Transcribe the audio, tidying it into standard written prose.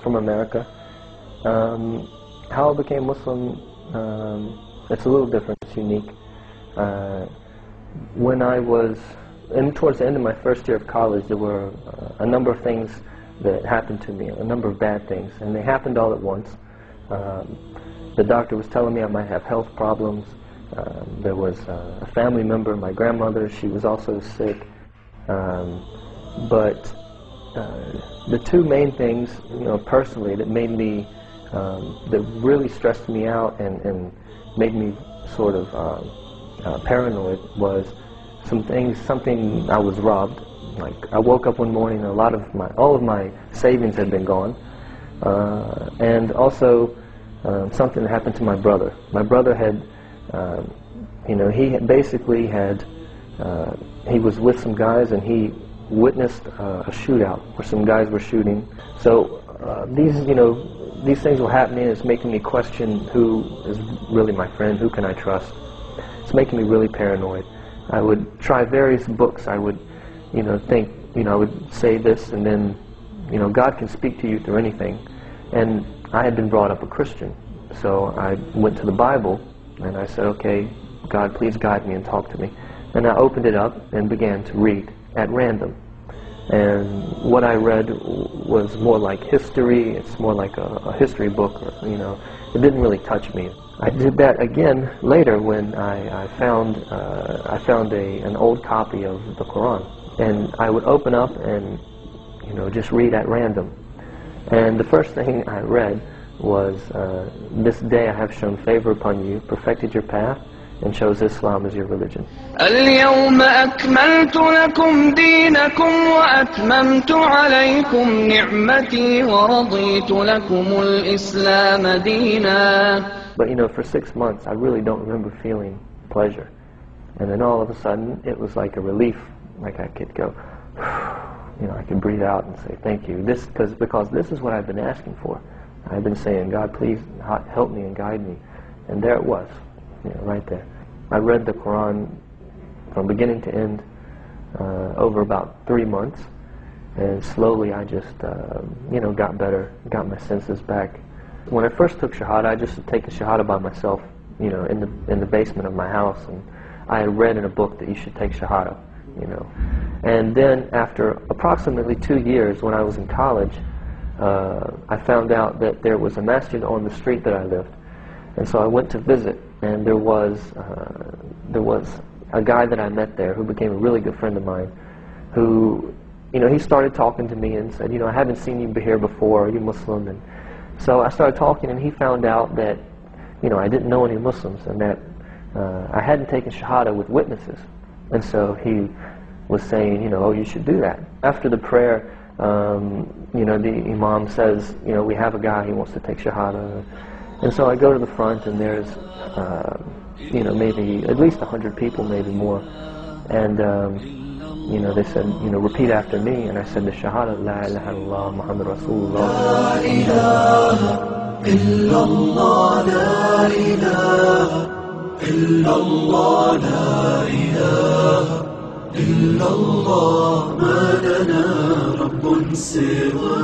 from America. How I became Muslim, it's a little different, it's unique. When I was, towards the end of my first year of college, there were a number of things that happened to me, a number of bad things, and they happened all at once. The doctor was telling me I might have health problems. There was a family member, my grandmother, she was also sick. But the two main things, personally, that made me, that really stressed me out and made me sort of paranoid was something I was robbed. Like, I woke up one morning and all of my savings had been gone. And also something that happened to my brother. My brother had, he was with some guys and he witnessed a shootout where some guys were shooting. So these things were happening. It's making me question who is really my friend, who can I trust. It's making me really paranoid. I would try various books. I would, think, I would say this and then, God can speak to you through anything. And I had been brought up a Christian. So I went to the Bible and I said, okay, God, please guide me and talk to me. And I opened it up and began to read at random. And what I read was more like history. It's more like a history book, or, it didn't really touch me. I did that again later when I found an old copy of the Quran. And I would open up and, just read at random. And the first thing I read was, this day I have shown favor upon you, perfected your path, and chose Islam as your religion. اليوم أكملت لكم دينكم وأتممت عليكم نعمتي ورضيت لكم الإسلام دينا. But for 6 months I really don't remember feeling pleasure. And then all of a sudden it was like a relief, like I could go, I could breathe out and say thank you. Because this is what I've been asking for. I've been saying, God, please help me and guide me. And there it was. Right there. I read the Quran from beginning to end over about 3 months, and slowly I just, got better, got my senses back. When I first took Shahada, I just had taken Shahada by myself, in the basement of my house, and I had read in a book that you should take Shahada, And then after approximately 2 years, when I was in college, I found out that there was a masjid on the street that I lived, and so I went to visit. And there was a guy that I met there who became a really good friend of mine, who, he started talking to me and said, I haven't seen you here before, are you Muslim? And so I started talking, and he found out that, I didn't know any Muslims, and that I hadn't taken Shahada with witnesses. And so he was saying, oh, you should do that. After the prayer, the Imam says, we have a guy, he wants to take Shahada. And so I go to the front, and there's, maybe at least 100 people, maybe more. And, they said, repeat after me. And I said the Shahada, La ilaha illallah, Muhammad Rasulullah. La ilaha illallah, la ilaha illallah, la ilaha illallah, ma lana rabbun siwa.